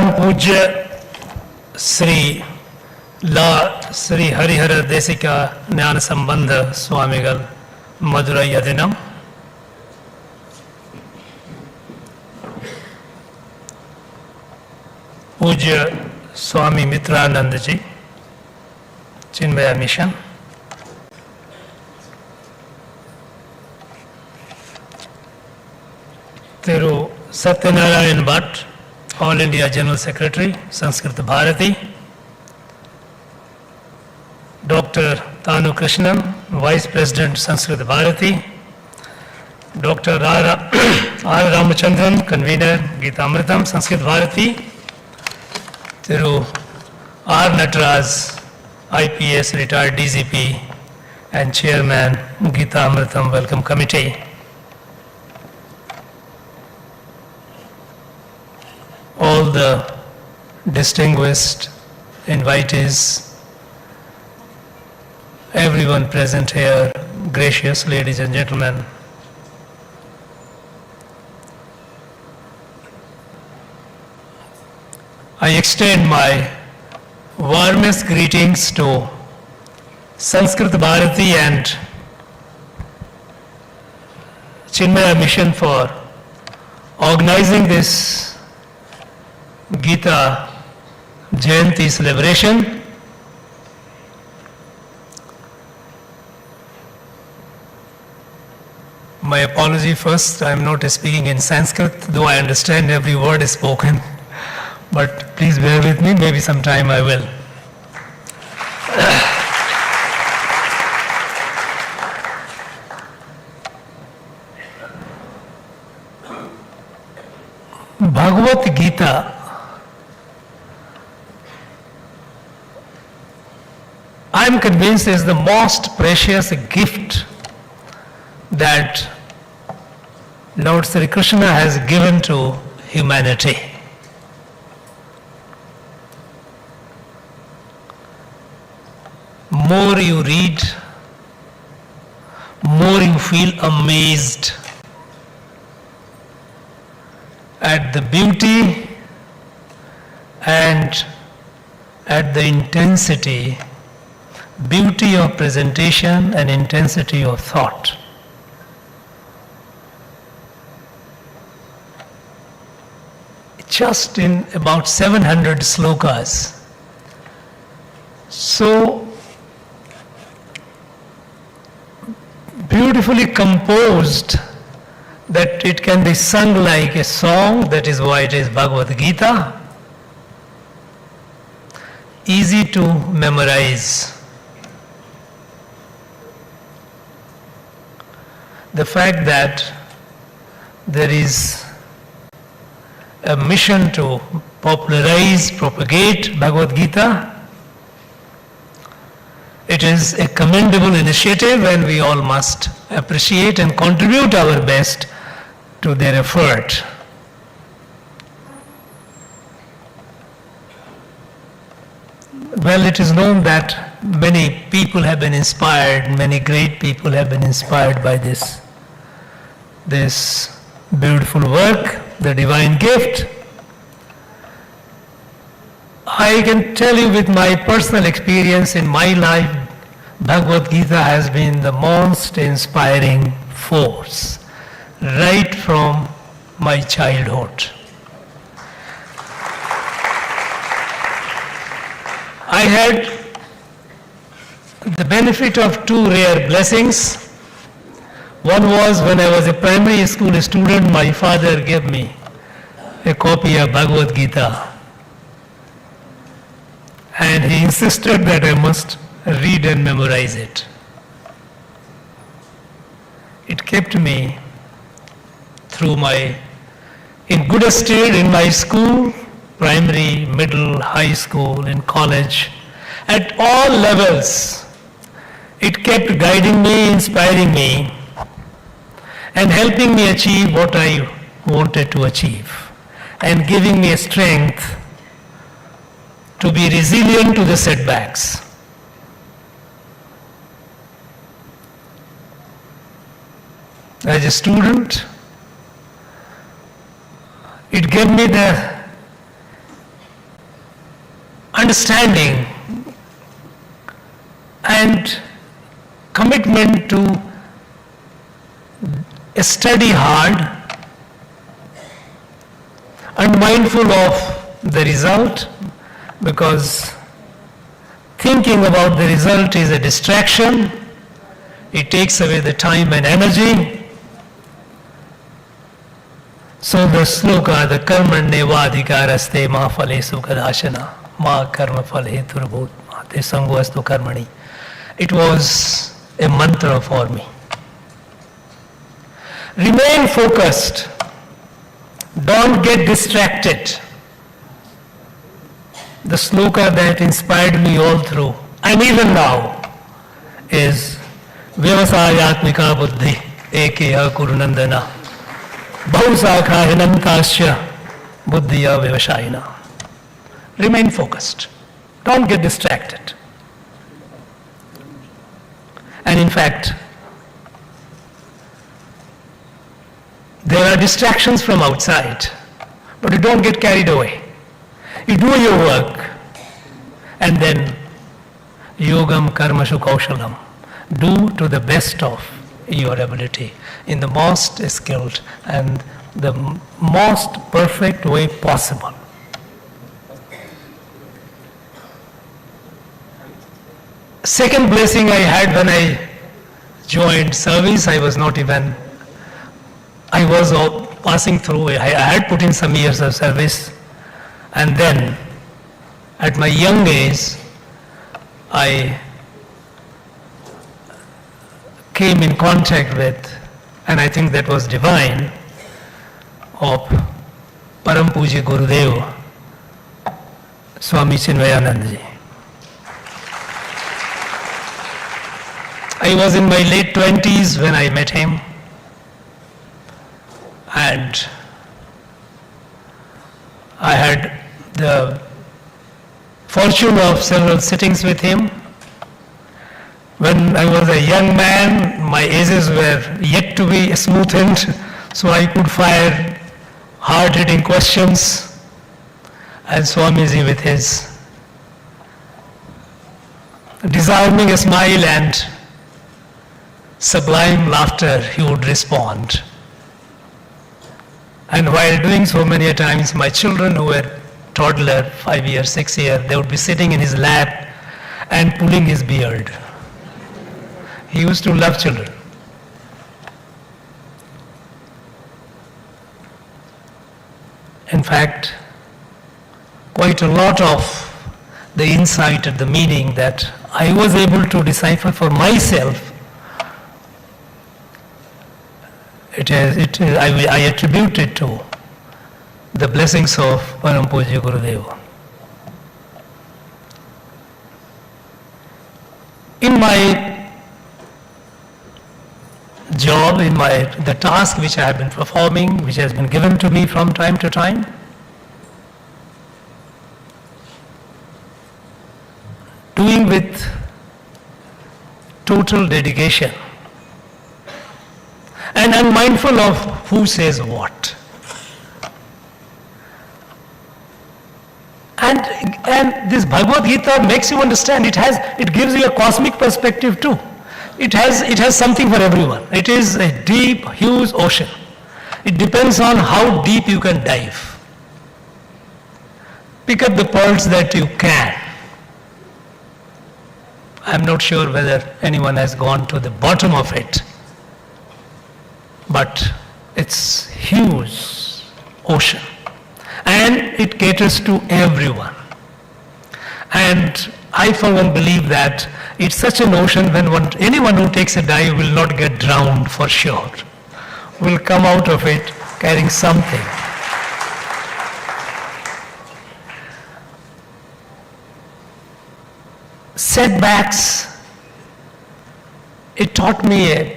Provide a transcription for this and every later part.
परम पूज्य श्री ला श्री हरिहर देशिका ज्ञान संबंध स्वामिगल मदुरै दिनम पूज्य Swami Mitrananda ji Chinmaya mission Thiru Satyanarayana Bhatt all India general secretary Sanskrit Bharati, doctor Tanu Krishnan vice president Sanskrit Bharati, doctor R Ramachandran convenor Gita Amritam Sanskrit Bharati, Thiru R Nataraj IPS retired DGP and chairman Gita Amritam welcome committee, all the distinguished invitees, everyone present here, gracious ladies and gentlemen. I extend my warmest greetings to Sanskrit Bharati and Chinmaya Mission for organizing this Gita Jayanti celebration. My apology first, I am not speaking in Sanskrit, though I understand every word is spoken. But please bear with me, maybe sometime I will. Bhagavad Gita I am convinced is the most precious gift that Lord Sri Krishna has given to humanity. More you read, more you feel amazed at the beauty and at the intensity, beauty of presentation and intensity of thought. Just in about 700 slokas. So beautifully composed that it can be sung like a song, that is why it is Bhagavad Gita. Easy to memorize. The fact that there is a mission to popularize, propagate Bhagavad Gita, it is a commendable initiative and we all must appreciate and contribute our best to their effort. Well, it is known that many people have been inspired, many great people have been inspired by this beautiful work, the divine gift. I can tell you with my personal experience in my life, Bhagavad Gita has been the most inspiring force right from my childhood. I had the benefit of two rare blessings. One was when I was a primary school student, my father gave me a copy of Bhagavad Gita. And he insisted that I must read and memorize it. It kept me through in good stead in my school, primary, middle, high school, in college, at all levels. It kept guiding me, inspiring me, and helping me achieve what I wanted to achieve, and giving me a strength to be resilient to the setbacks. As a student, it gave me the understanding and commitment to study hard and mindful of the result, because thinking about the result is a distraction. It takes away the time and energy. So the sloka, the karmanyeva adhikaraste ma phalesu kadashana ma karma phale turbhut ma te sangoastu karmani. It was a mantra for me. Remain focused. Don't get distracted. The sloka that inspired me all through, and even now, is Vyavasayatmika buddhi ekeha kurunandana bahusakha hinantasya buddhiya vyavasayina. Remain focused. Don't get distracted. And in fact, there are distractions from outside, but you don't get carried away. You do your work, and then yogam karmashu kaushalam. Do to the best of your ability in the most skilled and the most perfect way possible. Second blessing I had when I joined service, I was passing through, I had put in some years of service, and then at my young age, I came in contact with, and I think that was divine, of Param Puji Gurudev, Swami Chinmayanandaji. I was in my late 20s when I met him, and I had the fortune of several sittings with him. When I was a young man, my ages were yet to be smoothened, so I could fire hard-hitting questions. And Swamiji, with his disarming smile and sublime laughter, he would respond. And while doing so, many a times, my children who were toddler, 5 years, 6 years, they would be sitting in his lap and pulling his beard. He used to love children. In fact, quite a lot of the insight and the meaning that I was able to decipher for myself, I attribute it to the blessings of Param Pujya Gurudeva. In my job, in the task which I have been performing, which has been given to me from time to time, doing with total dedication, and I'm mindful of who says what. And this Bhagavad Gita makes you understand, it gives you a cosmic perspective too. It has something for everyone. It is a deep, huge ocean. It depends on how deep you can dive. Pick up the pearls that you can. I'm not sure whether anyone has gone to the bottom of it, but it's huge ocean, and it caters to everyone. And I for one believe that it's such an ocean when anyone who takes a dive will not get drowned for sure, will come out of it carrying something. Setbacks, it taught me a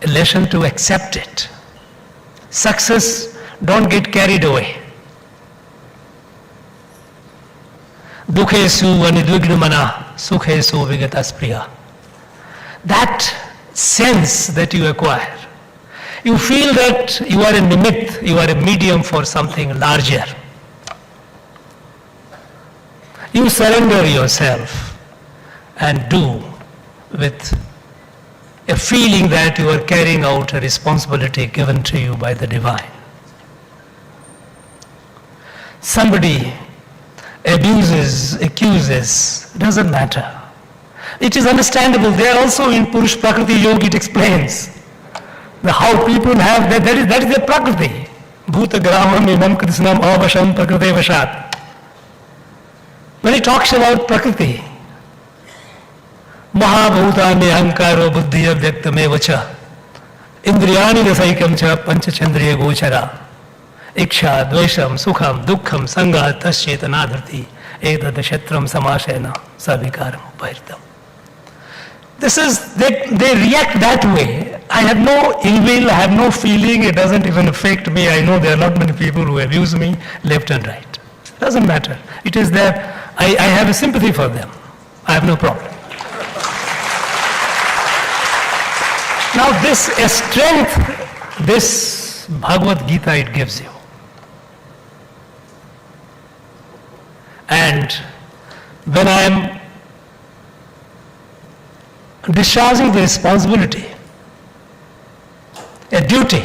lesson to accept it. Success, don't get carried away. Dukhesu anidvignamana sukhesu vigataspriya. That sense that you acquire, you feel that you are a nimit, you are a medium for something larger. You surrender yourself and do with a feeling that you are carrying out a responsibility given to you by the divine. Somebody abuses, accuses, doesn't matter. It is understandable. There also in Purush Prakriti Yoga it explains how people have, that is their Prakriti. Bhuta Gramam Imam Krishnam Avasham Prakriti Vashat. When he talks about Prakriti, Mahabhutani Ahankaro Buddhiya Vyaktamev Cha Indriyani Rasaikam Cha Panchachandriya Gochara Iksha Dvesham Sukham Dukkham Sangha Taschetanadarti Ekdada Shetram Samashena Savikaram Upahirtam. This is, they react that way. I have no ill will, I have no feeling, it doesn't even affect me. I know there are not many people who abuse me left and right. It doesn't matter. It is there. I have a sympathy for them. I have no problem. Now this strength, this Bhagavad Gita it gives you. And when I am discharging the responsibility, a duty,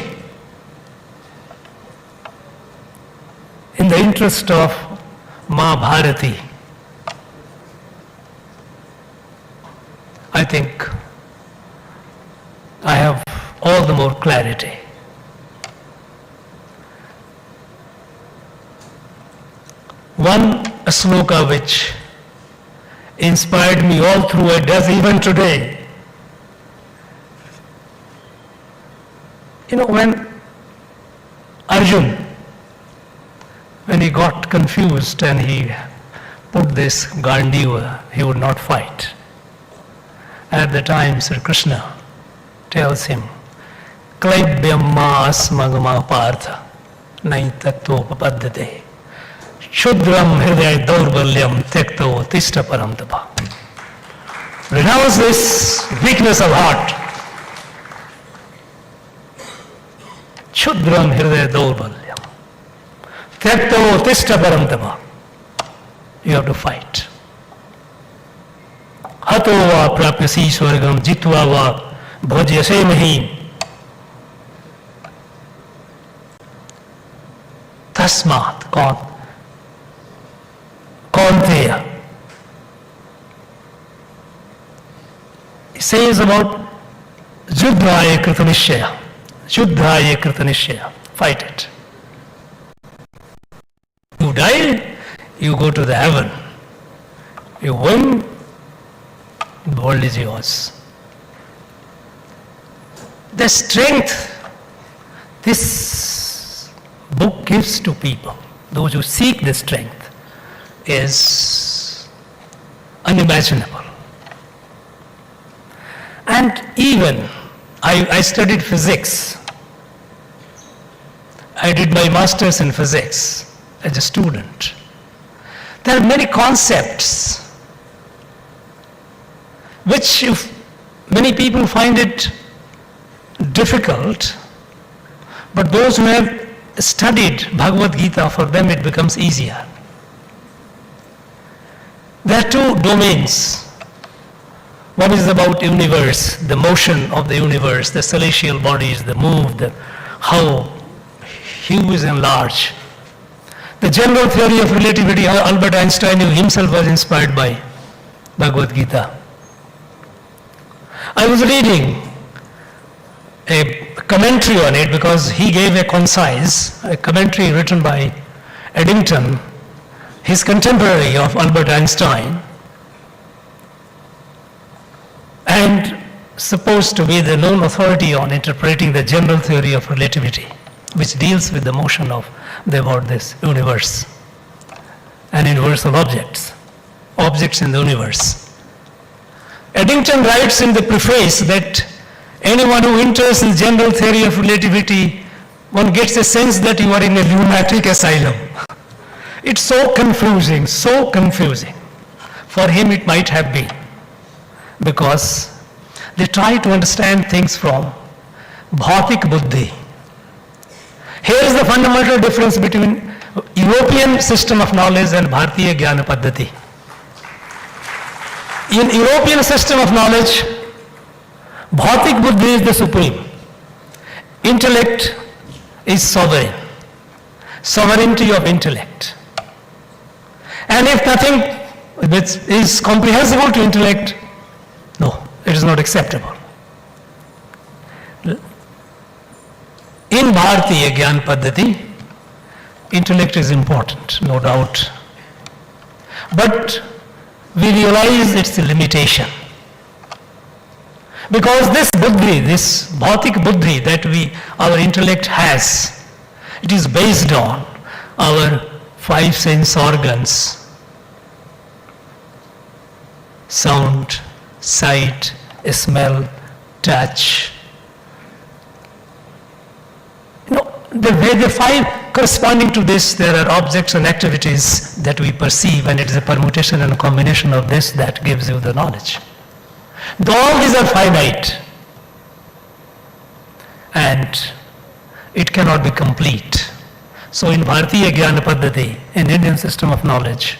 in the interest of Ma Bharati, I think I have all the more clarity. One sloka which inspired me all through, it does even today. You know, when Arjun, when he got confused and he put this Gandiva, he would not fight. At the time, Sri Krishna tells him, Klaibyamma asmagama partha naitattvopapaddhate Shudram hridaya daurbalyam tekto tishta param tapa. Renounce this weakness of heart. Shudram hridaya daurbalyam tekto tishta param tapa. You have to fight. Hato va prapyasi swargam jitva va bhojyase mahim. Tasmat, Kaunteya. He says about Juddhaya Kritanishya. Juddhaya Kritanishya. Fight it. You die, you go to the heaven. You win, the world is yours. The strength this book gives to people, those who seek the strength, is unimaginable. And even, I studied physics. I did my master's in physics as a student. There are many concepts which many people find it difficult, but those who have studied Bhagavad Gita, for them it becomes easier. There are two domains. One is about universe, the motion of the universe, the celestial bodies, the move, how huge and large. The general theory of relativity, Albert Einstein himself was inspired by Bhagavad Gita. I was reading a commentary on it because he gave a commentary written by Eddington, his contemporary of Albert Einstein, and supposed to be the known authority on interpreting the general theory of relativity, which deals with the motion of about this universe and universal objects in the universe. Eddington writes in the preface that anyone who enters in general theory of relativity, one gets a sense that you are in a lunatic asylum. It's so confusing, so confusing. For him it might have been, because they try to understand things from bhautik buddhi. Here is the fundamental difference between European system of knowledge and Bharatiya Jnana Paddhati. In European system of knowledge, Bhautik Buddhi is the supreme. Intellect is sovereign. Sovereignty of intellect. And if nothing which is comprehensible to intellect, no, it is not acceptable. In Bharatiya Gyan Paddhati, intellect is important, no doubt. But we realize its limitation. Because this buddhi, this bhautik buddhi that our intellect has, it is based on our 5 sense organs: sound, sight, smell, touch. The 5 corresponding to this, there are objects and activities that we perceive, and it is a permutation and a combination of this that gives you the knowledge. All these are finite, and it cannot be complete. So in Bharatiya Gyana Paddhati, in Indian system of knowledge,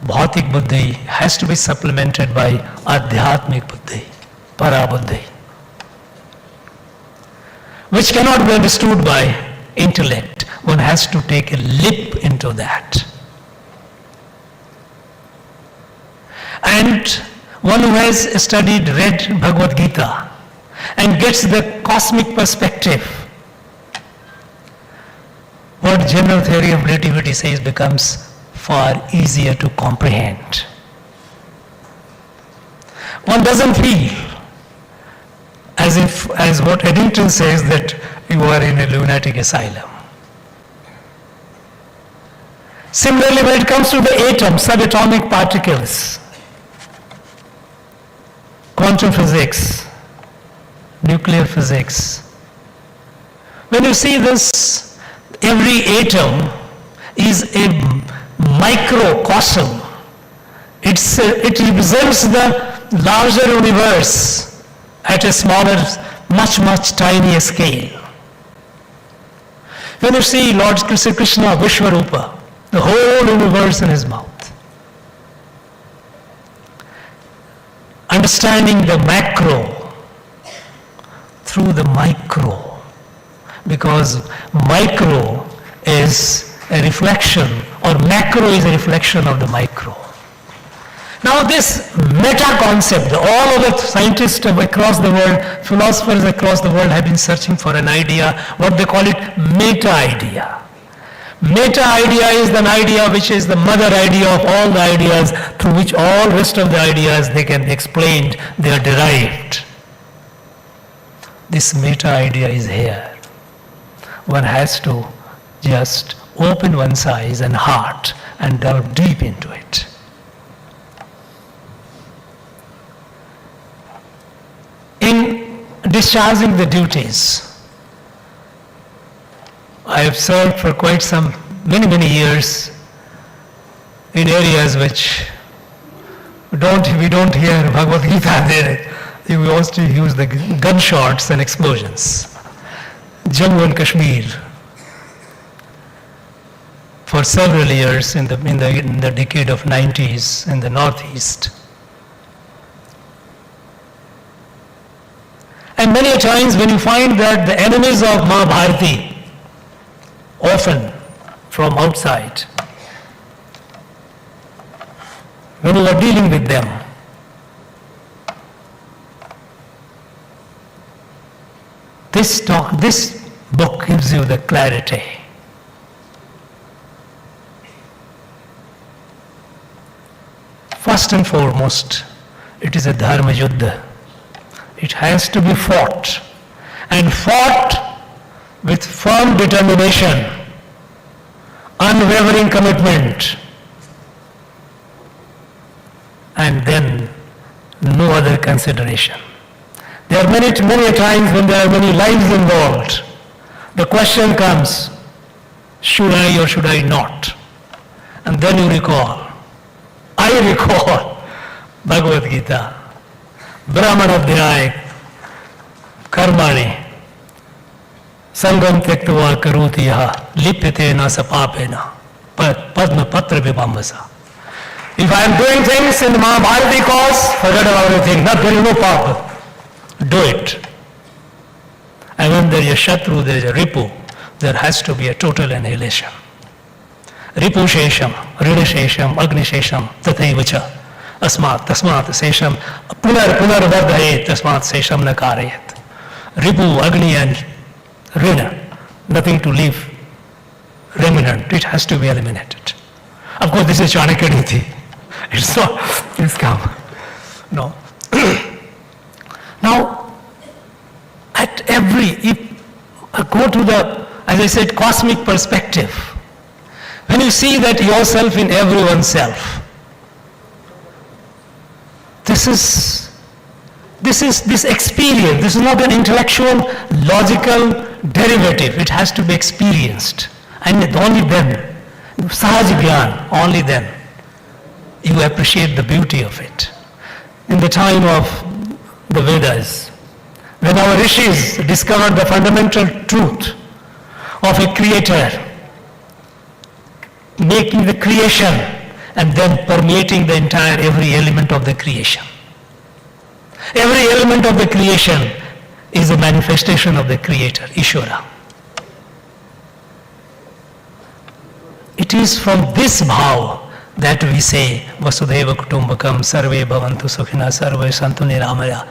Bhautik Buddhi has to be supplemented by Adhyatmik Buddhi, Para Buddhi, which cannot be understood by intellect. One has to take a leap into that. And one who has read Bhagavad Gita and gets the cosmic perspective, what general theory of relativity says becomes far easier to comprehend. One doesn't feel as what Eddington says, that you are in a lunatic asylum. Similarly, when it comes to the atom, subatomic particles, quantum physics, nuclear physics, when you see this, every atom is a microcosm. It represents the larger universe at a smaller, much, much tinier scale. When you see Lord Krishna Vishwarupa, the whole universe in his mouth, understanding the macro through the micro, because micro is a reflection, or macro is a reflection of the micro. Now this meta-concept, all of the scientists across the world, philosophers across the world have been searching for an idea, what they call it meta-idea. Meta-idea is an idea which is the mother idea of all the ideas, through which all rest of the ideas they can be explained, they are derived. This meta-idea is here. One has to just open one's eyes and heart and delve deep into it. In discharging the duties, I have served for quite many years in areas which we don't hear Bhagavad Gita there. We also use the gunshots and explosions. Jammu and Kashmir, for several years in the decade of 90s in the northeast. And many a times when you find that the enemies of Mahabharati, often from outside, when you are dealing with them, this book gives you the clarity. First and foremost, it is a dharma yuddha. It has to be fought, and fought with firm determination, unwavering commitment, and then no other consideration. There are many times when there are many lives involved. The question comes, should I or should I not? And then you recall. I recall Bhagavad Gita, Brahman Adhyay, Karmani, Sangam Tyaktva Karoti Yaha, Lipyate na Sapapena, Padma Patra Vibambasa. If I am doing things in the Mahabharati cause, forget about everything. There is no pub. Do it. And when there is a Shatru, there is a Ripu, there has to be a total annihilation. Ripu Shesham, Rina Shesham, Agni Shesham, Tathaivacha, Asmat, Tasmat, Sesham, Punar Vardhayet, Tasmat, Sesham Nakarayet. Ripu, Agni and Rina, nothing to leave remnant, it has to be eliminated. Of course, this is Chanakya Niti. It's not, it's come. No. Now, if I go to the, as I said, cosmic perspective, when you see that yourself in everyone's self, this experience, this is not an intellectual, logical derivative, it has to be experienced. And only then, Sahaj Gyan, only then, you appreciate the beauty of it. In the time of the Vedas, when our rishis discovered the fundamental truth of a creator, making the creation and then permeating the entire every element of the creation. Every element of the creation is a manifestation of the creator, Ishvara. It is from this bhav that we say, Vasudhaiva Kutumbakam, Sarve Bhavantu Sukhina, Sarve Santu Niramaya.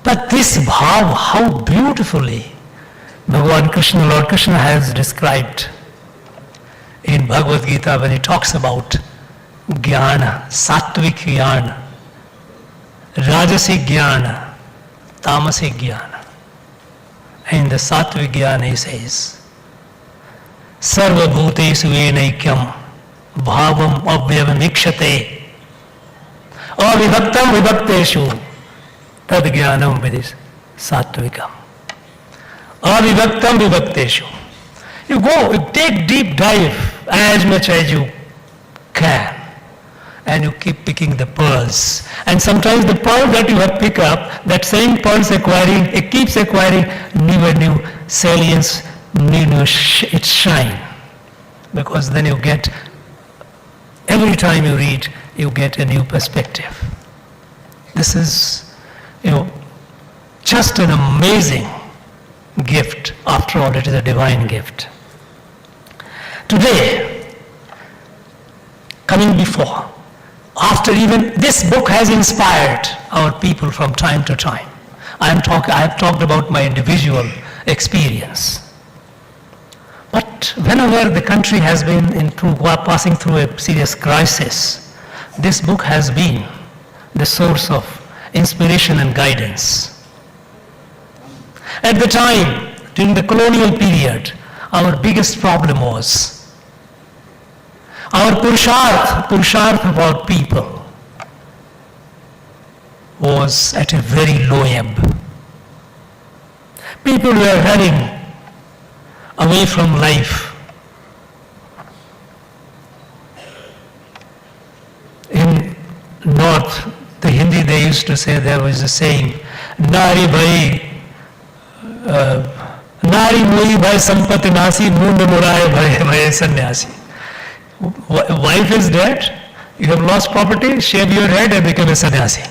But this bhav, how beautifully Bhagavan Krishna, Lord Krishna has described in Bhagavad Gita when he talks about Jnana, Sattvic Jnana, Rajasic Jnana, Tamasic Jnana. In the Sattvic Jnana he says, Sarva Bhutesu Enaikyam Bhavam Abhyavam Ikshate Avibhaktam Vibhakteshu Tad Jnanam Vidis Sattvikam. Avibhaktam Vibhakteshu. You go, you take deep dive as much as you can. And you keep picking the pearls. And sometimes the pearl that you have picked up, that same pearls acquiring, it keeps acquiring new salience, its shine. Because then you get, every time you read, you get a new perspective. This is, just an amazing gift. After all, it is a divine gift. Today, coming before, after even this book has inspired our people from time to time. I have talked about my individual experience. But whenever the country has been passing through a serious crisis, this book has been the source of inspiration and guidance. At the time, during the colonial period, our biggest problem was our Purusharth about people was at a very low ebb. People were running away from life. In North, the Hindi they used to say, there was a saying, Nari bhai, Nari moi bhai sampati nasi, mund muraya bhai sannyasi. Wife is dead, you have lost property, shave your head and become a sannyasi.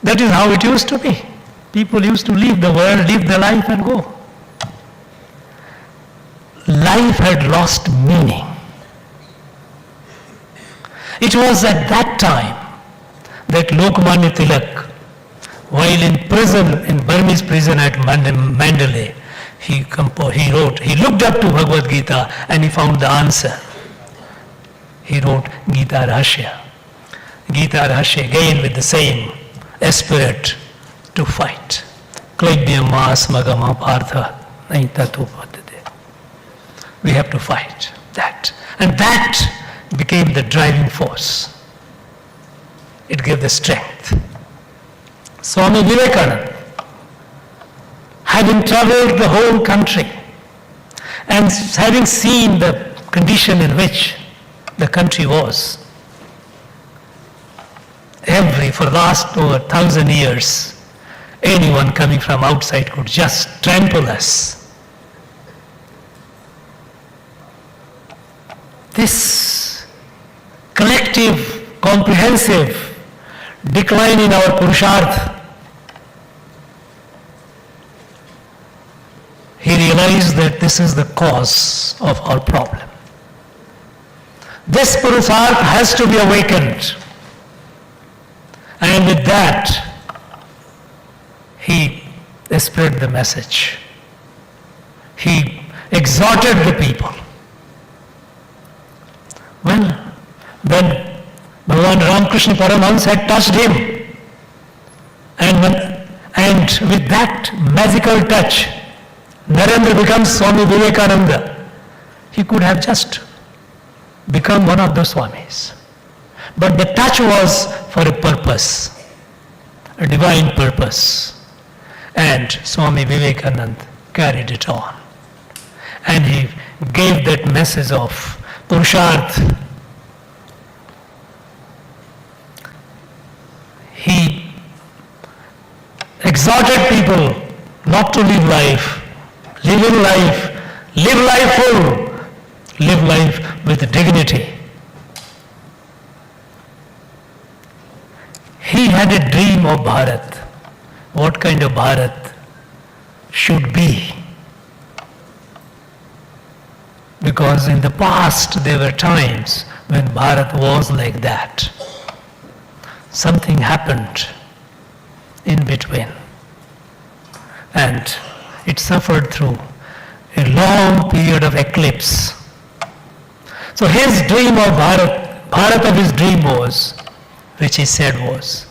That is how it used to be. People used to leave the world, leave the life and go. Life had lost meaning. It was at that time that Lokmanya Tilak, while in prison, in Burmese prison at Mandalay, he looked up to Bhagavad Gita and he found the answer. He wrote Gita Rahasya. Gita Rahasya again with the same spirit to fight. Klaibhyam asmagama partha naitatu padate. We have to fight that. And that became the driving force. It gave the strength. Swami Vivekananda, having traveled the whole country and having seen the condition in which the country was, for the last over 1,000 years, anyone coming from outside could just trample us. This collective collective, comprehensive decline in our Purusharth, he realized that this is the cause of our problem. This Purusharth has to be awakened. And with that, he spread the message. He exhorted the people. Well, when Bhagavan Ramakrishna Paramahansa had touched him, and with that magical touch, Narendra becomes Swami Vivekananda. He could have just become one of those Swamis. But the touch was for a purpose, a divine purpose. And Swami Vivekananda carried it on. And he gave that message of Purusharth. He exhorted people not to live life, live in life, live life full, live life with dignity. He had a dream of Bharat. What kind of Bharat should be? Because in the past there were times when Bharat was like that. Something happened in between, and it suffered through a long period of eclipse. So his dream of Bharat of his dream was, which he said was,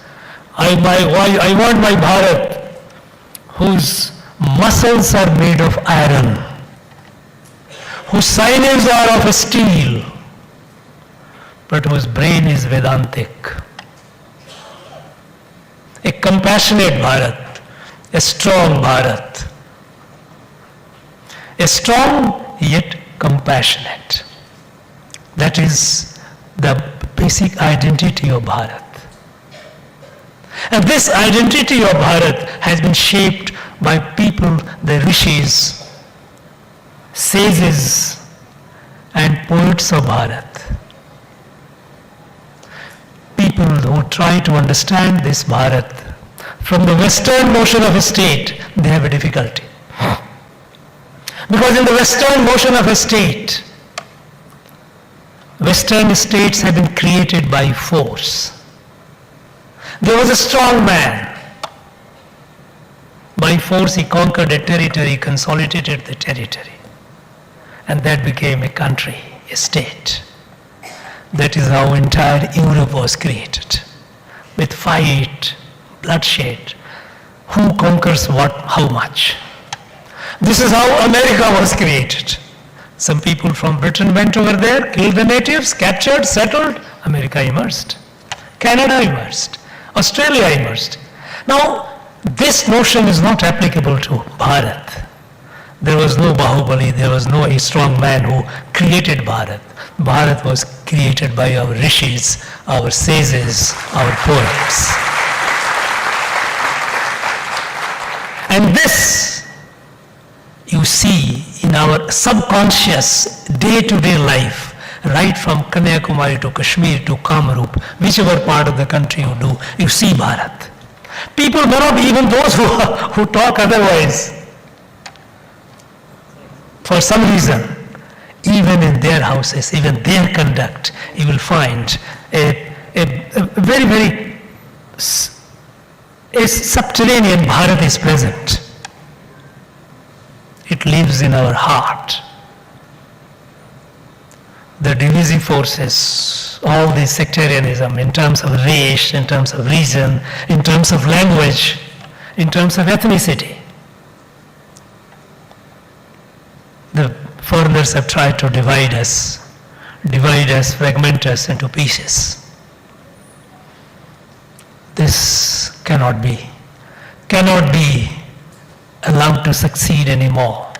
I want my Bharat whose muscles are made of iron, whose sinews are of steel, but whose brain is Vedantic. A compassionate Bharat, a strong Bharat, a strong yet compassionate. That is the basic identity of Bharat. And this identity of Bharat has been shaped by people, the rishis, sages, and poets of Bharat. People who try to understand this Bharat from the Western notion of a state, they have a difficulty. Because in the Western notion of a state, Western states have been created by force. There was a strong man. By force he conquered a territory, consolidated the territory. And that became a country, a state. That is how entire Europe was created. With fight, bloodshed. Who conquers what, how much? This is how America was created. Some people from Britain went over there, killed the natives, captured, settled. America emerged. Canada emerged. Australia emerged. Now, this notion is not applicable to Bharat. There was no Bahubali, there was no a strong man who created Bharat. Bharat was created by our rishis, our sages, our poets. And this you see in our subconscious day-to-day life, right from Kanyakumari to Kashmir to Kamrup, whichever part of the country you do, you see Bharat. People may not, even those who talk otherwise, for some reason, even in their houses, even their conduct, you will find a very, very subterranean Bharat is present. It lives in our heart. The divisive forces, all the sectarianism in terms of race, in terms of region, in terms of language, in terms of ethnicity. The foreigners have tried to divide us, fragment us into pieces. This cannot be allowed to succeed anymore.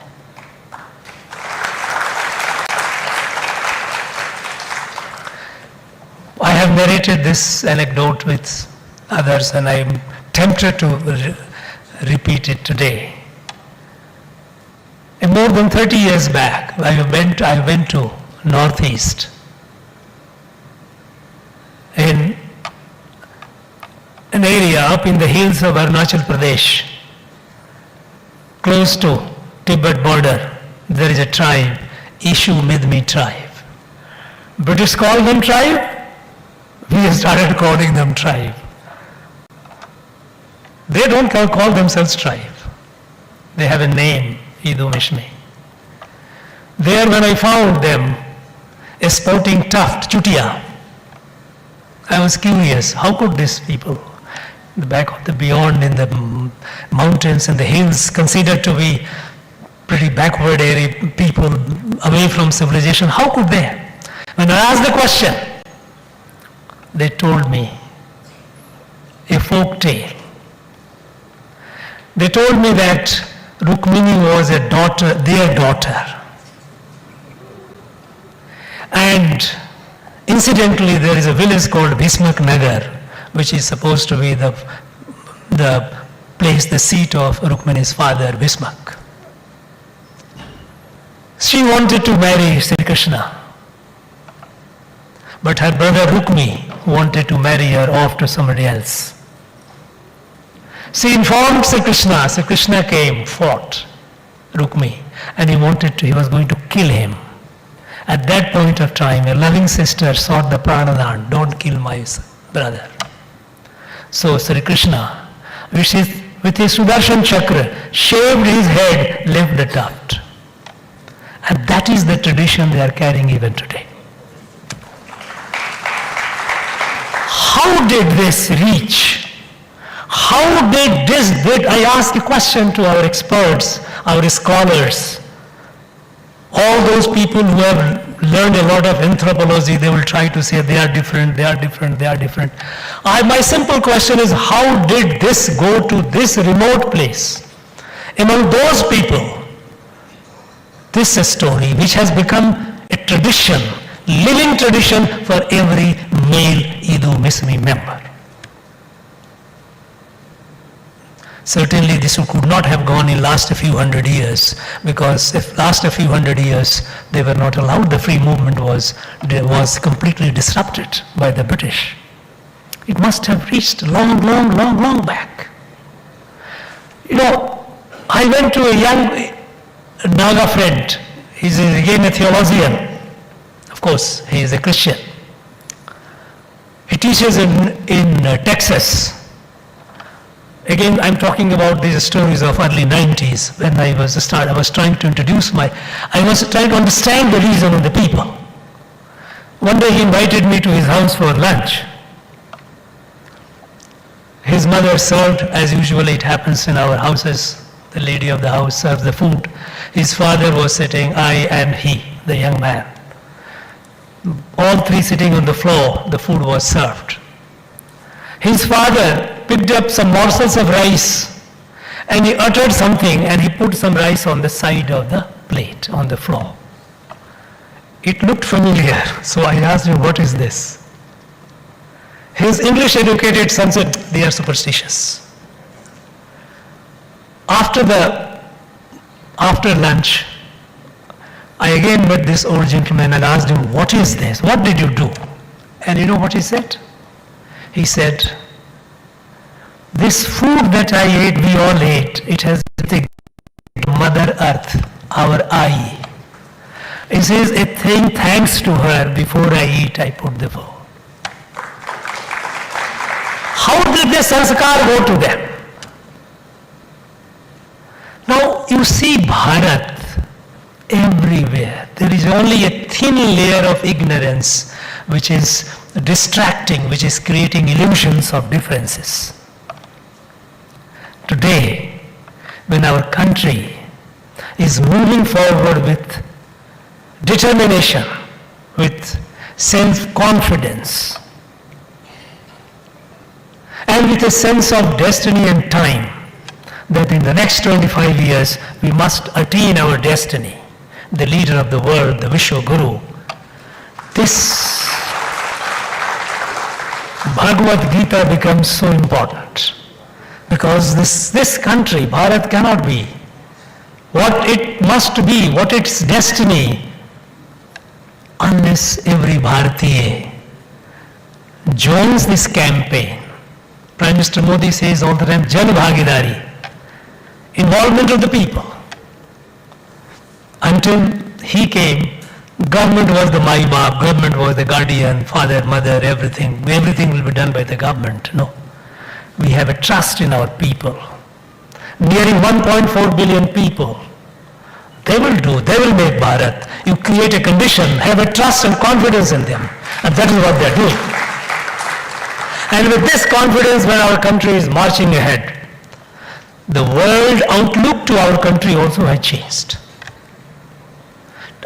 I have narrated this anecdote with others, and I am tempted to repeat it today. More than 30 years back, I went to Northeast. in an area up in the hills of Arunachal Pradesh, close to Tibet border, there is a tribe, Ishu Midmi tribe. British called them tribe, we started calling them tribe. They don't call themselves tribe. They have a name, Idu Mishmi. There when I found them, a sporting tuft, chutia, I was curious, how could these people, the back of the beyond in the mountains and the hills, considered to be pretty backward area people away from civilization, how could they? When I asked the question, they told me a folk tale. They told me that Rukmini was a daughter, their daughter. And incidentally, there is a village called Bhismak Nagar, which is supposed to be the place, the seat of Rukmini's father, Bhismak. She wanted to marry Sri Krishna, but her brother Rukmi wanted to marry her off to somebody else. She informed Sri Krishna. Sri Krishna came, fought Rukmi, and he was going to kill him. At that point of time, a loving sister sought the pranadan, don't kill my brother. So Sri Krishna, with his Sudarshan Chakra, shaved his head, left the tuft. And that is the tradition they are carrying even today. How did this reach? How did this, I asked a question to our experts, our scholars, all those people who have learned a lot of anthropology, they will try to say they are different, they are different, they are different. My simple question is, how did this go to this remote place? Among those people, this is a story which has become a tradition, living tradition for every male Idu Mismi member. Certainly this could not have gone in last a few hundred years, because if last a few hundred years they were not allowed, the free movement was completely disrupted by the British. It must have reached long back. You know, I went to a young Naga friend. He's again a theologian. Of course, he is a Christian. He teaches in Texas. Again, I'm talking about these stories of early 90s when I was trying to understand the reason of the people. One day he invited me to his house for lunch. His mother served, as usually it happens in our houses, the lady of the house serves the food. His father was sitting, I and he, the young man. All three sitting on the floor, the food was served. His father picked up some morsels of rice and he uttered something and he put some rice on the side of the plate, on the floor. It looked familiar, so I asked him, what is this? His English educated son said, they are superstitious. After lunch, I again met this old gentleman and asked him, what is this? What did you do? And you know what he said? He said, this food that I ate, we all ate, it has the Mother Earth, our eye. He says, a thing thanks to her, before I eat, I put the food. How did the sanskar go to them? Now you see Bharat everywhere. There is only a thin layer of ignorance which is distracting, which is creating illusions of differences. Today, when our country is moving forward with determination, with self-confidence, and with a sense of destiny and time, that in the next 25 years we must attain our destiny, the leader of the world, the Vishwa Guru, this Bhagavad Gita becomes so important. Because this country, Bharat, cannot be what it must be, what its destiny, unless every Bharatiya joins this campaign, Prime Minister Modi says all the time, Jan Bhagidari, involvement of the people. Until he came, government was the Mai-Baap, government was the guardian, father, mother, everything. Everything will be done by the government. No. We have a trust in our people. Nearing 1.4 billion people. They will make Bharat. You create a condition, have a trust and confidence in them. And that is what they are doing. And with this confidence, when our country is marching ahead, the world outlook to our country also has changed.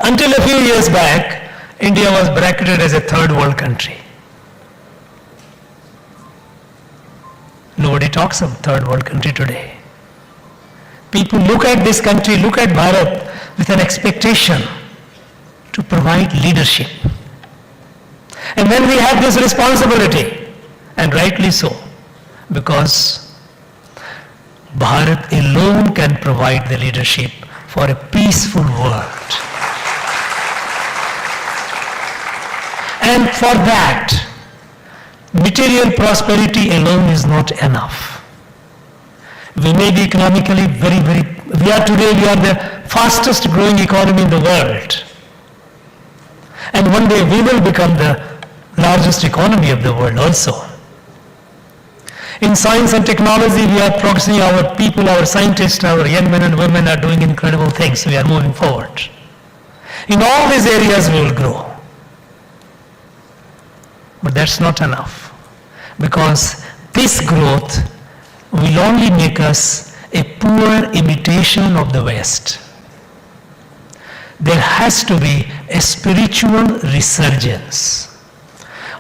Until a few years back, India was bracketed as a third world country. Nobody talks of third world country today. People look at this country, look at Bharat with an expectation to provide leadership. And then we have this responsibility, and rightly so, because Bharat alone can provide the leadership for a peaceful world. And for that, material prosperity alone is not enough. We may be economically we are the fastest growing economy in the world. And one day we will become the largest economy of the world also. In science and technology, we are progressing. Our people, our scientists, our young men and women are doing incredible things. We are moving forward. In all these areas we will grow. But that's not enough, because this growth will only make us a poor imitation of the West. There has to be a spiritual resurgence.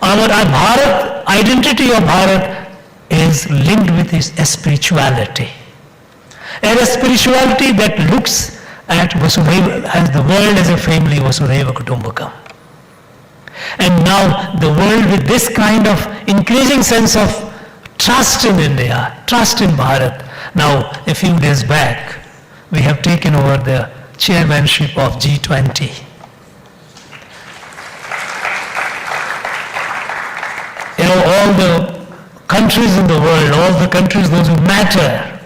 Our Bharat, identity of Bharat is linked with a spirituality. And a spirituality that looks at Vasudhaiva, as the world as a family, Vasudhaiva Kutumbakam. And now the world, with this kind of increasing sense of trust in India, trust in Bharat. Now, a few days back, we have taken over the chairmanship of G20. You know, all the countries in the world, all the countries, those who matter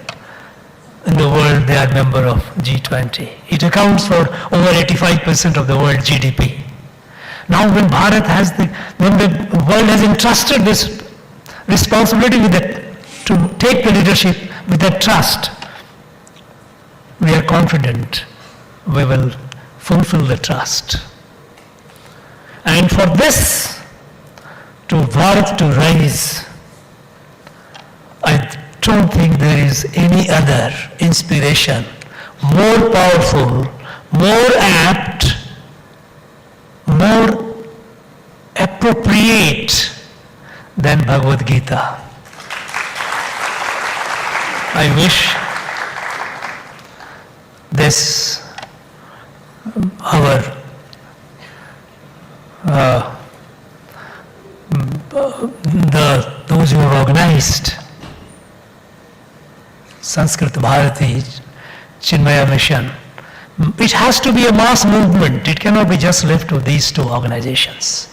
in the world, they are member of G20. It accounts for over 85% of the world GDP. Now when when the world has entrusted this responsibility to take the leadership with that trust, we are confident we will fulfill the trust. And for this, to Bharat to rise, I don't think there is any other inspiration more powerful, more apt, more appropriate than Bhagavad Gita. I wish this, those who have organized Sanskrit Bharati, Chinmaya Mission, it has to be a mass movement. It cannot be just left to these two organizations.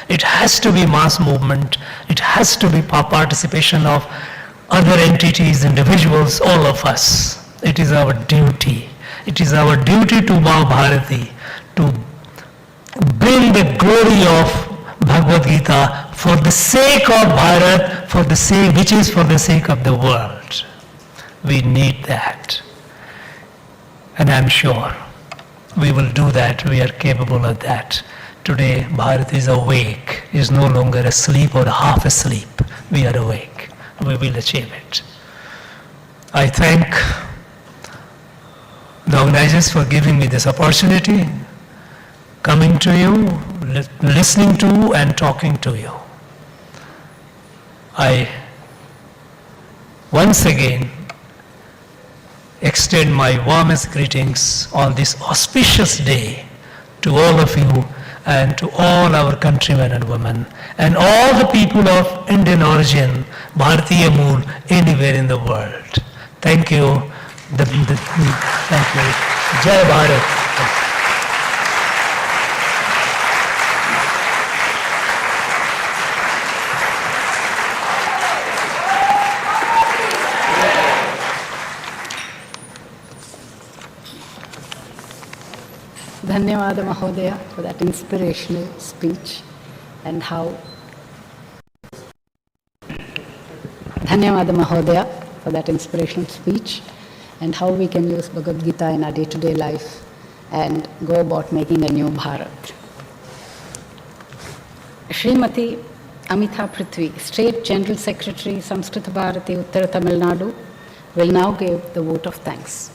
It has to be mass movement. It has to be participation of other entities, individuals, all of us. It is our duty. It is our duty to Ma Bharati, to bring the glory of Bhagavad Gita for the sake of Bharat, which is for the sake of the world. We need that. And I'm sure we will do that. We are capable of that. Today, Bharat is awake, is no longer asleep or half asleep. We are awake. We will achieve it. I thank the organizers for giving me this opportunity, coming to you, listening to and talking to you. I once again extend my warmest greetings on this auspicious day to all of you and to all our countrymen and women and all the people of Indian origin, Bharatiya Mool, anywhere in the world. Thank you. Thank you. Jai Bharat. Dhanyavada Mahodaya for that inspirational speech and how Dhanyavada Mahodaya for that inspirational speech and how we can use Bhagavad Gita in our day-to-day life and go about making a new Bharat. Srimati Amitha Prithvi, State General Secretary, Samskrita Bharati, Uttara Tamil Nadu, will now give the vote of thanks.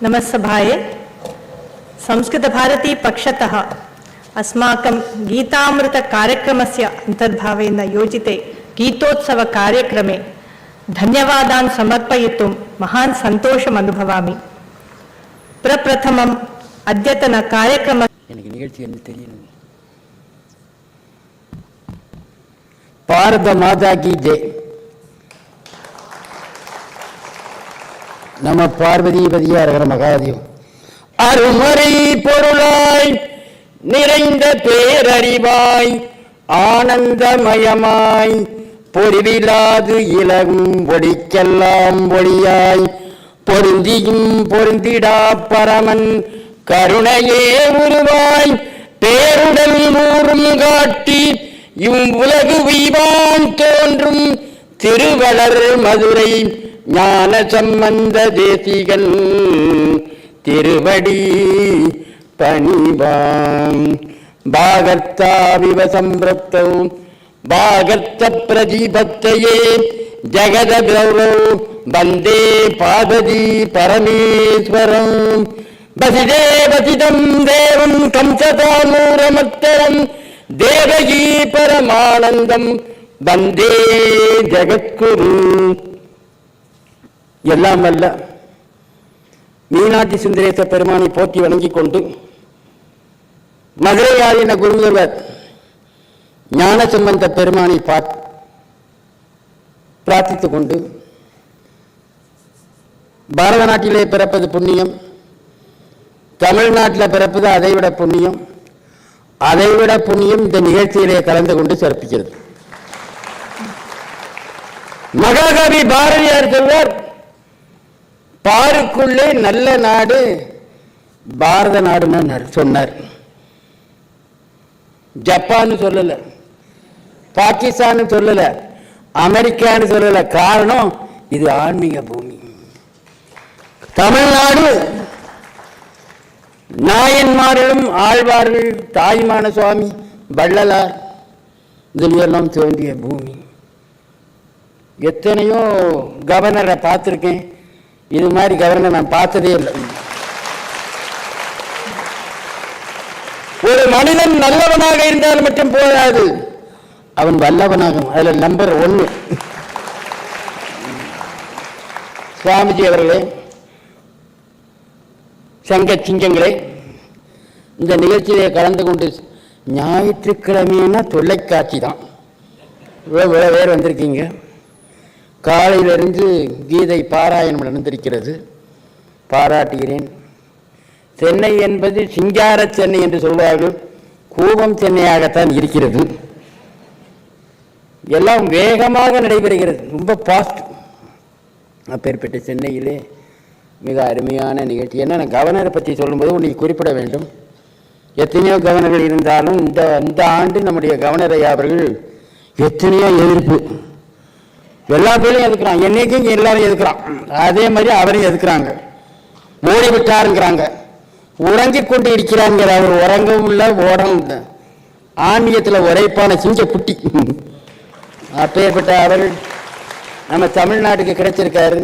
नमस्सभाये संस्कृतभारती पक्षतः अस्माकं गीतामृतकार्यक्रमस्य अन्तर्भावेन योजिते गीतोत्सवकार्यक्रमे धन्यवादान् समर्पयितुं महान् सन्तोषम् अनुभवामि. प्रप्रथमम् अद्यतनकार्यक्रम भारत माता की जय. நம பார்வதிபதியார் மகாதேவ். அருமறை பொருளாய் நிறைந்த பேரறிவாய் ஆனந்தமயமாய் பொறிவிலாது இலகும் ஒளிக்கெல்லாம் ஒளியாய் பொருந்தியும் பொருந்திடா பரமன் கருணையே உருவாய் பேருடல் ஊறும் காட்டி இவ்வுலகு உய்வான் தோன்றும் திருவளர் மதுரை ஞான சம்பந்த தேசிகன் திருவடி பணிவாம். பாகர்த்தாவிவ சம்பிரப்தௌ பாகர்த்த பிரதிபத்தையே ஜகத வந்தே பாததி பரமேஸ்வரம். வசிதேவசிதம் தேவம் கம்சதானூரமத்தரம் தேவகி பரமானந்தம் வந்தே ஜகத்குரு. எல்லாம் வல்ல மீனாட்சி சுந்தரேச பெருமானை போற்றி வணங்கிக் கொண்டு மதுரையாரின குருவர் ஞானசம்பந்த பெருமானை பிரார்த்தித்துக் கொண்டு பாரத நாட்டிலே பிறப்பது புண்ணியம், தமிழ்நாட்டில் பிறப்பது அதைவிட புண்ணியம், அதைவிட புண்ணியம் இந்த நிகழ்ச்சியிலே கலந்து கொண்டு சிறப்பிக்கிறது. மகாகவி பாரதியார் சொல்வார், பாருக்குள்ளே நல்ல நாடு பாரத நாடுன்னு சொன்னார். ஜப்பான் சொல்லல, பாகிஸ்தான் சொல்லல, அமெரிக்கான்னு சொல்லல. காரணம் இது ஆன்மீக பூமி. தமிழ்நாடு நாயன்மார்களும் ஆழ்வார்கள், தாய்மான சுவாமி, வள்ளலார் இதெல்லாம் தோன்றிய பூமி. எத்தனையோ கவர்னரை பார்த்துருக்கேன், இது மாதிரி கவர்னர் நான் பார்த்ததே இல்லை. ஒரு மனிதன் நல்லவனாக இருந்தால் மட்டும் போதாது, அவன் வல்லவனாகும். அதுல நம்பர் 1 சுவாமிஜி அவர்களே, சங்க சிங்கங்களே, இந்த நிகழ்ச்சியிலே கலந்து கொண்டு ஞாயிற்றுக்கிழமைன்னா தொலைக்காட்சி தான் இவ்வளோ பேர் வந்திருக்கீங்க. காலையிலிருந்து கீதை பாராயணம் நடந்திருக்கிறது, பாராட்டுகிறேன். சென்னை என்பது சிங்கார சென்னை என்று சொல்வார்கள், கூவம் சென்னையாகத்தான் இருக்கிறது. எல்லாம் வேகமாக நடைபெறுகிறது, ரொம்ப ஃபாஸ்ட். அப்பேற்பட்ட சென்னையிலே மிக அருமையான நிகழ்ச்சி. ஏன்னா கவர்னரை பற்றி சொல்லும்போது உன்னை குறிப்பிட வேண்டும். எத்தனையோ கவர்னர்கள் இருந்தாலும் இந்த ஆண்டு நம்முடைய கவர்னர் ஐயா அவர்கள் எத்தனையோ எதிர்ப்பு, எல்லா பேரையும் எதுக்குறான், என்னைக்கும் எல்லாரும் எதுக்குறான், அதே மாதிரி அவரையும் எதுக்குறாங்க. ஓடி விட்டாருங்கிறாங்க, உறங்கி கொண்டு இருக்கிறாங்க. அவர் உறங்கவும் இல்லை, ஓடவும் இல்லை. ஆன்மீகத்தில் உரைப்பான சிங்க குட்டி. அப்பேற்பட்ட அவர் நம்ம தமிழ்நாட்டுக்கு கிடைச்சிருக்காரு.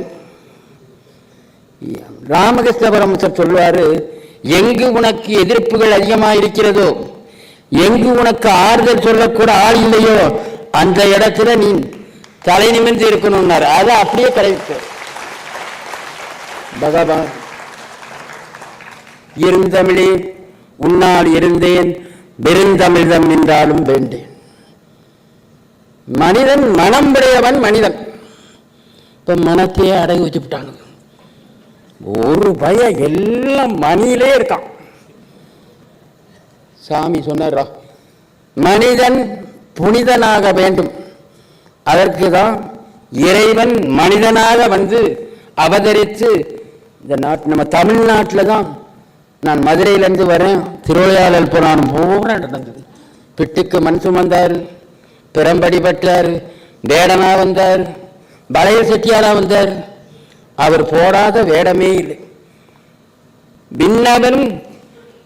ராமகிருஷ்ண பரமஹம்சர் சொல்வாரு, எங்கு உனக்கு எதிர்ப்புகள் அதிகமாக இருக்கிறதோ, எங்கு உனக்கு ஆறுதல் சொல்லக்கூட ஆள் இல்லையோ, அந்த இடத்துல நீ தலை நிமிர்ந்து இருக்கணும்னாரு. அதை அப்படியே கடைபிடிக்க பகவான். இருந்தமிழே உன்னால் இருந்தேன், பெருந்தமிழ்தம் என்றாலும் வேண்டேன். மனிதன் மனம் உடையவன் மனிதன். இப்ப மனத்தையே அடங்கி வச்சுட்டாங்க. ஒரு பய எல்லாம் மணியிலே இருக்கான். சாமி சொன்னார், மனிதன் புனிதனாக வேண்டும். அதற்கு தான் இறைவன் மனிதனாக வந்து அவதரித்து இந்த நம்ம தமிழ்நாட்டில் தான். நான் மதுரையிலேருந்து வரேன், திருவிளையாடல் புராணம் பூரா நடந்தது. பிட்டுக்கு மண் சுமந்தார், பிறம்படி பட்டார், வேடனா வந்தார், பழைய செட்டியாரா வந்தார். அவர் போடாத வேடமே இல்லை. விண்ணவரும்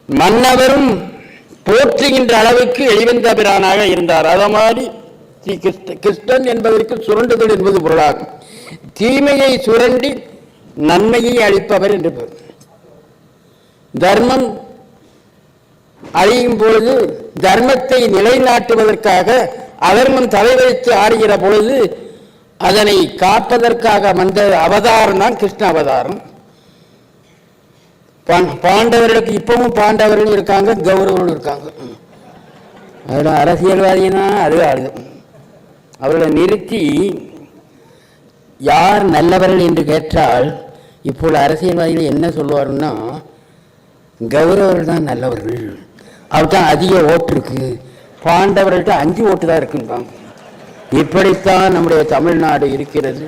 மன்னவரும் போற்றுகின்ற அளவுக்கு எளிவந்த பிரானாக இருந்தார். அத மாதிரி கிருஷ்ணன் என்பதற்கு சுரண்டுதல் என்பது பொருளாகும். தீமையை சுரண்டி நன்மையை அளிப்பவர் என்று பொருள். தர்மம் அழியும் பொழுது தர்மத்தை நிலைநாட்டுவதற்காக அதர்மம் தலைவைத்து ஆடுகிற பொழுது அதனை காப்பதற்காக வந்த அவதாரம் தான் கிருஷ்ண அவதாரம். பாண்டவர்களுக்கு இப்பவும் பாண்டவர்கள் இருக்காங்க, கௌரவர்கள் இருக்காங்க. அதில் அரசியல்வாதினா அது ஆளுது. அவர்களை நிறுத்தி யார் நல்லவர்கள் என்று கேட்டால் இப்போது அரசியல்வாதிகள் என்ன சொல்லுவாருன்னா, கௌரவர்கள் தான் நல்லவர்கள், அவர் தான் அதிக ஓட்டு இருக்கு, பாண்டவர்கள்ட்ட 5 ஓட்டு தான் இருக்குன்றாங்க. இப்படித்தான் நம்முடைய தமிழ்நாடு இருக்கிறது.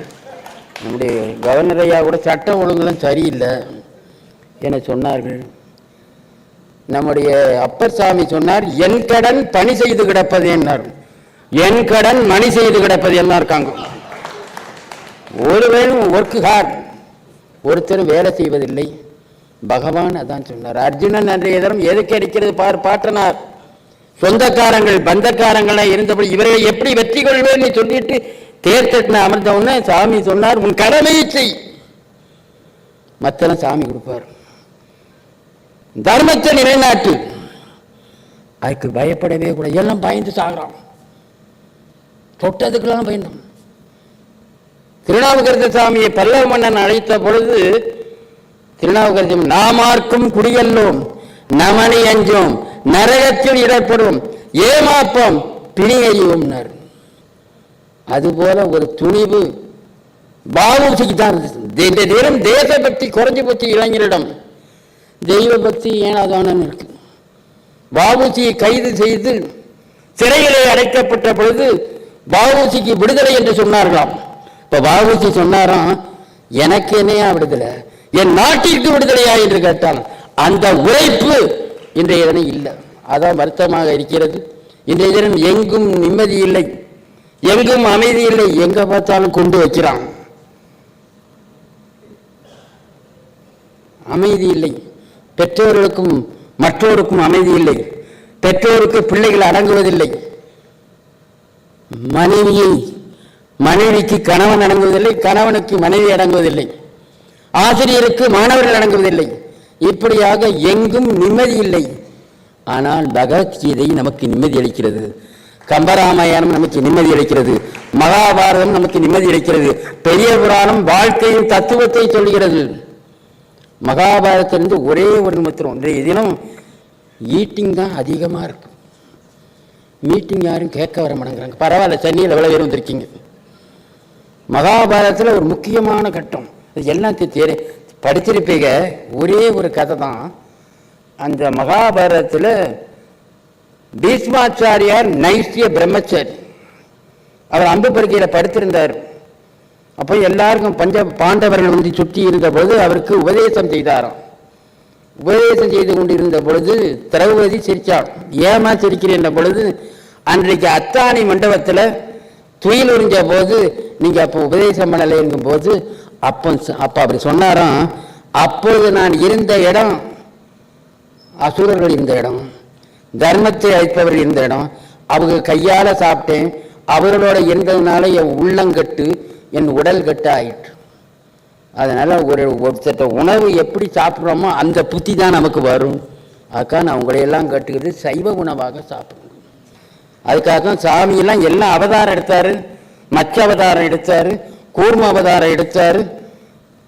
நம்முடைய கவர்னர் ஐயா கூட சட்ட ஒழுங்குலாம் சரியில்லை என சொன்னார்கள். நம்முடைய அப்பர் சாமி சொன்னார், என் கடன் பணி செய்து கிடப்பது என்னார், என் கடன் மணி செய்து கிடப்பது என்ன இருக்காங்க. ஒருவேளும் ஒர்க்கு ஹார்ட், ஒருத்தரும் வேலை செய்வதில்லை. பகவான் அதான் சொன்னார். அர்ஜுனன் அன்றைய தினம் எதுக்கு அடிக்கிறது பாட்டனார், சொந்தக்காரங்கள் பந்தக்காரங்களா இருந்தபடி இவர்களை எப்படி வெற்றி கொள்வேன்னு சொல்லிட்டு தேர்தட்டின அமர்ந்த உடனே சாமி சொன்னார், உன் கடமையை செய், மத்தன சாமி கொடுப்பார். தர்மத்தை நிலைநாட்டு. அதுக்கு பயப்படவே கூட, எல்லாம் பயந்து சாகிறான், தொட்டதுக்கெல்லாம் பயந்தோம். திருநாவுக்கரசு சாமியை பல்லவ மன்னன் அழைத்த பொழுது திருநாவுக்கரசு, நாமார்க்கும் குடியல்லோம் நமனை அஞ்சோம் நரகத்தில் இடப்படும் ஏமாப்பம் பிணியையும். அதுபோல ஒரு துணிவு பாபுசிக்கு தான் இருந்தது. தேசபக்தி குறைஞ்சு போச்சு இளைஞரிடம், தெய்வ பக்தி ஏனாதானம் இருக்கு. பாபுசியை கைது செய்து சிறைகளை அடைக்கப்பட்ட பொழுது பாபுசிக்கு விடுதலை என்று சொன்னார்களாம். இப்ப பாபுசி சொன்னாராம், எனக்கு என்னையா விடுதலை, என் நாட்டிற்கு விடுதலையா என்று கேட்டான். அந்த உழைப்பு இன்றைய தினம் இல்லை. அதான் வருத்தமாக இருக்கிறது. இன்றைய தினம் எங்கும் நிம்மதி இல்லை, எங்கும் அமைதி இல்லை, எங்க பார்த்தாலும் கொண்டு வைக்கிறான், அமைதி இல்லை. பெற்றோர்களுக்கும் மற்றோருக்கும் அமைதி இல்லை. பெற்றோருக்கு பிள்ளைகள் அடங்குவதில்லை, மனைவிக்கு கணவன் அடங்குவதில்லை, கணவனுக்கு மனைவி அடங்குவதில்லை, ஆசிரியருக்கு மாணவர்கள் அடங்குவதில்லை. இப்படியாக எங்கும் நிம்மதி இல்லை. ஆனால் பகவத்கீதை நமக்கு நிம்மதி அளிக்கிறது, கம்பராமாயணம் நமக்கு நிம்மதி அளிக்கிறது, மகாபாரதம் நமக்கு நிம்மதி அளிக்கிறது, பெரிய புராணம் வாழ்க்கையின் தத்துவத்தை சொல்கிறது. மகாபாரதத்திலிருந்து ஒரே ஒரு நிமித்தம், இன்றைய தினம் ஈட்டிங் தான் அதிகமாக இருக்கு. மீட்டிங் யாரும் கேட்க வர மாட்டேங்கிறாங்க. பரவாயில்ல, சென்னையில் எவ்வளோ பேர் வந்திருக்கீங்க. மகாபாரதத்தில் ஒரு முக்கியமான கட்டம், எல்லாத்தையும் படிச்சிருப்பீங்க. ஒரே ஒரு கதை தான். அந்த மகாபாரதத்தில் பீஷ்மாச்சாரியார் நைஷ்ய பிரம்மச்சாரி, அவர் அம்பு படுக்கையில் படுத்திருந்தார். அப்போ எல்லாருக்கும் பாண்டவர்கள் வந்து சுற்றி இருந்த பொழுது அவருக்கு உபதேசம் செய்தாராம். உபதேசம் செய்து கொண்டிருந்த பொழுது திரௌபதி சிரிச்சாள். ஏமா சிரிக்கிறேன் பொழுது, அன்றைக்கு அத்தாணி மண்டபத்தில் துயில் உறிஞ்ச போது நீங்க அப்போ உபதேசம் பண்ணலைங்கும் போது அப்போ அப்படி சொன்னாராம், அப்போது நான் இருந்த இடம் அசுரர்கள் இருந்த இடம், தர்மத்தை அழிப்பவர்கள் இருந்த இடம், அவங்க கையால சாப்பிட்டேன், அவர்களோட இருந்ததுனால என் உள்ளங்கட்டு என் உடல் கட்டு ஆயிற்று. அதனால ஒருத்தட்ட உணவு எப்படி சாப்பிட்றோமோ அந்த புத்தி தான் நமக்கு வரும். அதுக்காக நான் உங்களையெல்லாம் கட்டுக்கிறது சைவ உணவாக சாப்பிடணும். அதுக்காக தான் சாமியெல்லாம் எல்லாம் அவதாரம் எடுத்தாரு. மச்ச அவதாரம் எடுத்தாரு, கூர்ம அவதாரம் எடுத்தாரு,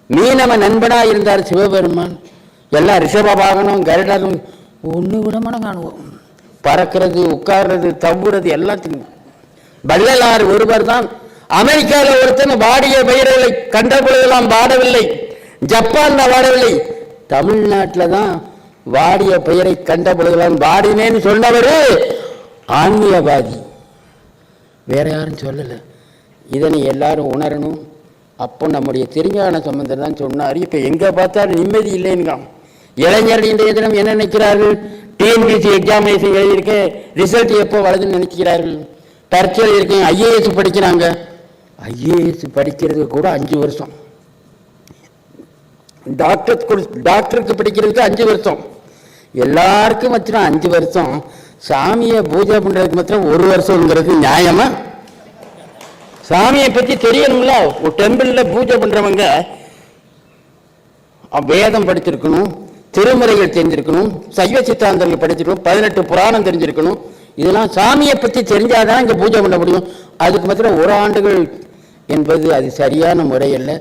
மீனவ நண்பனா இருந்தார் சிவபெருமான். எல்லாம் ரிஷபவாகனம் கருடனும் ஒன்று விடமான காணுவோம். பறக்கிறது, உட்கார்றது, தவ்வுறது எல்லாத்தையும். வள்ளலார் ஒருவர் தான். அமெரிக்காவில் ஒருத்தன் வாடிய பயிர்களை கண்ட பொழுதெல்லாம் வாடவில்லை, ஜப்பான்ல வாடவில்லை, தமிழ்நாட்டில் தான் வாடிய பயிரை கண்ட பொழுதெல்லாம் வாடினேன்னு சொன்னவர் ஆன்மீகவாதி, வேற யாரும் சொல்லல. இதனை எல்லாரும் உணரணும். அப்போ நம்முடைய திருஞான சம்பந்தர் தான் சொன்னார், இப்போ எங்கே பார்த்தாலும் நிம்மதி இல்லைன்னுக்கான். இளைஞர்கள் இன்றைய தினம் என்ன நினைக்கிறார்கள்? டிஎன்பிசி எக்ஸாமினேஷன் எழுதியிருக்கேன், ரிசல்ட் எப்போ வருதுன்னு நினைக்கிறார்கள். டர்ச்சல் இருக்கேன், ஐஏஎஸ் படிக்கிறாங்க. ஐஏஎஸ் படிக்கிறது கூட 5 வருஷம், டாக்டருக்கு படிக்கிறதுக்கு 5 வருஷம், எல்லாருக்கும் வச்சுனா 5 வருஷம். சாமியை பூஜை பண்றதுக்கு மாத்திரம் 1 வருஷம்ங்கிறது நியாயமா? சாமியை பற்றி தெரியணும்ல. ஒரு டெம்பிள்ல பூஜை பண்றவங்க வேதம் படிச்சிருக்கணும், திருமுறைகள் தெரிஞ்சிருக்கணும், சைவ சித்தாந்தங்கள் படிச்சிருக்கணும், 18 புராணம் தெரிஞ்சிருக்கணும். இதெல்லாம் சாமியை பற்றி தெரிஞ்சாதான் இங்க பூஜை பண்ண முடியும். அதுக்கு மாத்திரம் 1 ஆண்டுகள் என்பது அது சரியான முறை அல்ல.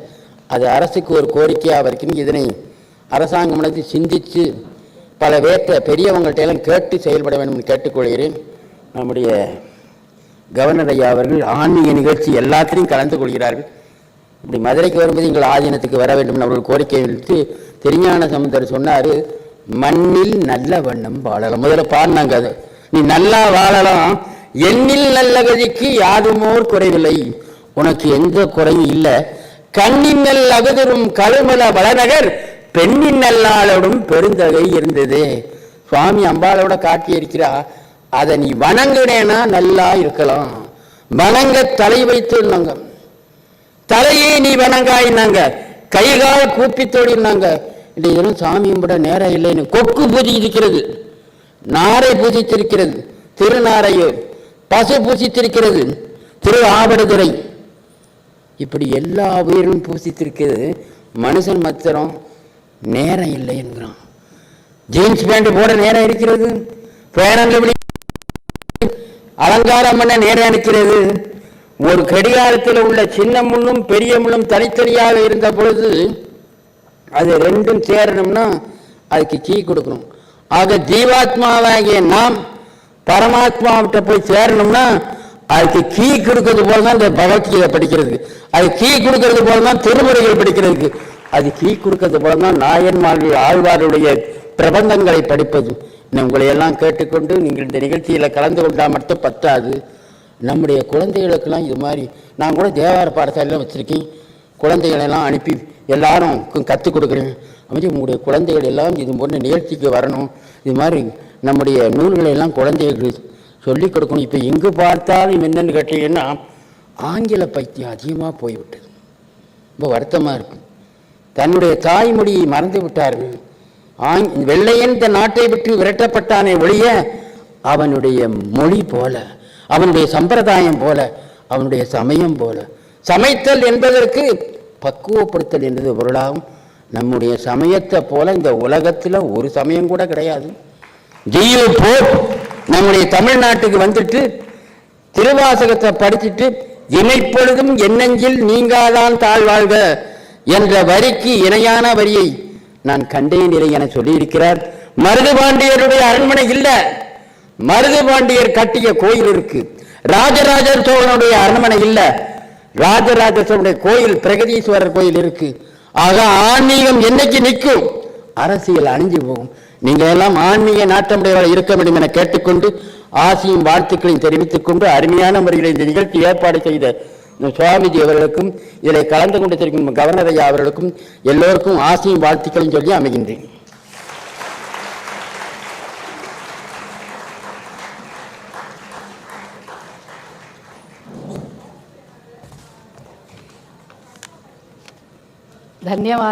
அது அரசுக்கு ஒரு கோரிக்கையாக வரைக்கும் இதனை அரசாங்கம் சிந்தித்து பல பெரியவங்கள்ட்ட எல்லாம் கேட்டு செயல்பட வேண்டும் என்று கேட்டுக்கொள்கிறேன். நம்முடைய கவர்னர் ஐயா அவர்கள் ஆன்மீக நிகழ்ச்சி எல்லாத்திலையும் கலந்து கொள்கிறார்கள். இப்படி மதுரைக்கு வரும்போது எங்கள் ஆதீனத்துக்கு வர வேண்டும் அவர்கள் கோரிக்கை வைத்து திருஞான சம்பந்தர் சொன்னார், மண்ணில் நல்ல வண்ணம் வாழலாம். முதல்ல பாடினாங்க, அது நீ நல்லா வாழலாம், எண்ணில் நல்ல கதிக்கு யாதுமோர் குறைவில்லை, உனக்கு எந்த குறையும் இல்லை, கண்ணின் நல் அகுதரும் கழுமல வளநகர் பெண்ணின் நல்லாளோடும் பெருந்தகை இருந்தது. சுவாமி அம்பாளோட காட்டி இருக்கிறா, அதை நீ வணங்கினேனா நல்லா இருக்கலாம். வணங்க தலை வைத்துனாங்க, தலையே நீ வணங்காயினாங்க, கைகால் கூப்பி தோடினாங்க. இதெல்லாம் சாமி கும்பிட நேரம் இல்லைன்னு கொக்கு பூஜித்திருக்கிறது, நாரை பூஜித்திருக்கிறது, திருநாரையூர் பசு பூசித்திருக்கிறது, திரு ஆவடுதுறை, இப்படி எல்லா உயிரும் பூசித்திருக்கிறது. மனுஷன் மாத்திரம் நேரம் இல்லை என்கிறான். ஜீன்ஸ் பேண்ட் போட நேரம் இருக்கிறது, பேரங்கள் அலங்காரம் பண்ண நேரம் இருக்கிறது. ஒரு கடிகாரத்தில் உள்ள சின்ன முள்ளும் பெரிய முள்ளும் தனித்தனியாக இருந்த பொழுது அது ரெண்டும் சேரணும்னா அதுக்கு கீ கொடுக்கணும். ஆக ஜீவாத்மாவாகிய நாம் பரமாத்மாவிட்ட போய் சேரணும்னா அதுக்கு கீ கொடுக்கறது போலதான் இந்த பகவத்கீதை படிக்கிறது, அது கீ கொடுக்கறது போலதான் திருமுறைகள் படிக்கிறதுக்கு, அது கீ கொடுக்கறது போலதான் நாயன்மார்கள் ஆழ்வாருடைய பிரபந்தங்களை படிப்பது. உங்களை எல்லாம் கேட்டுக்கொண்டு நீங்கள் இந்த நிகழ்ச்சியில் கலந்து கொண்டால் மட்டும் பத்தாது, நம்முடைய குழந்தைகளுக்கெல்லாம் இது மாதிரி நான் கூட தேவார பாடசாலையில் வச்சுருக்கேன், குழந்தைகளெல்லாம் அனுப்பி எல்லாரும் கற்றுக் கொடுக்குறேன். அப்படி உங்களுடைய குழந்தைகள் எல்லாம் இது போன்ற நிகழ்ச்சிக்கு வரணும். இது மாதிரி நம்முடைய நூல்களை எல்லாம் குழந்தைகளுக்கு சொல்லிக் கொடுக்கணும். இப்போ எங்கு பார்த்தாலும் என்னென்னு கேட்டீங்கன்னா ஆங்கில பைத்தியம் அதிகமாக போய்விட்டது. ரொம்ப வருத்தமாக இருக்கும். தன்னுடைய தாய்மொழியை மறந்து விட்டார்கள். வெள்ளையன் இந்த நாட்டை விட்டு விரட்டப்பட்டானே ஒழிய அவனுடைய மொழி போல, அவனுடைய சம்பிரதாயம் போல, அவனுடைய சமயம் போல, சமைத்தல் என்பதற்கு பக்குவப்படுத்தல் என்பது பொருளாகும். நம்முடைய சமயத்தை போல இந்த உலகத்தில் ஒரு சமயம் கூட கிடையாது. ஜியு போப் நம்முடைய தமிழ்நாட்டுக்கு வந்துட்டு திருவாசகத்தை படிச்சுட்டு இமைப்பொழுதும் என்னெஞ்சில் நீங்காதான் தாழ்வாழ்க என்ற வரிக்கு இணையான வரியை நான் கண்டேன் என சொல்லியிருக்கிறார். மருதுபாண்டியருடைய அரண்மனை இல்ல, மருதுபாண்டியர் கட்டிய கோயில் இருக்கு. ராஜராஜ சோழனுடைய அரண்மனை இல்ல, ராஜராஜ சோழனுடைய கோயில் பிரகதீஸ்வரர் கோயில் இருக்கு. ஆக ஆன்மீகம் என்னைக்கு நிற்கும், அரசியல் அணிஞ்சு போகும். நீங்க எல்லாம் ஆன்மீக நாட்டமுடையவர்கள் இருக்க வேண்டும் என கேட்டுக்கொண்டு ஆசியும் வாழ்த்துக்களையும் தெரிவித்துக் கொண்டு அருமையான முறையில் இந்த நிகழ்ச்சி ஏற்பாடு செய்த சுவாமிஜி அவர்களுக்கும் இதில் கலந்து கொண்டிருக்கும் கவர்னர் ஐயா அவர்களுக்கும் எல்லோருக்கும் ஆசையும் வாழ்த்துக்களையும் சொல்லி அமைகின்றேன். धन्यवाद.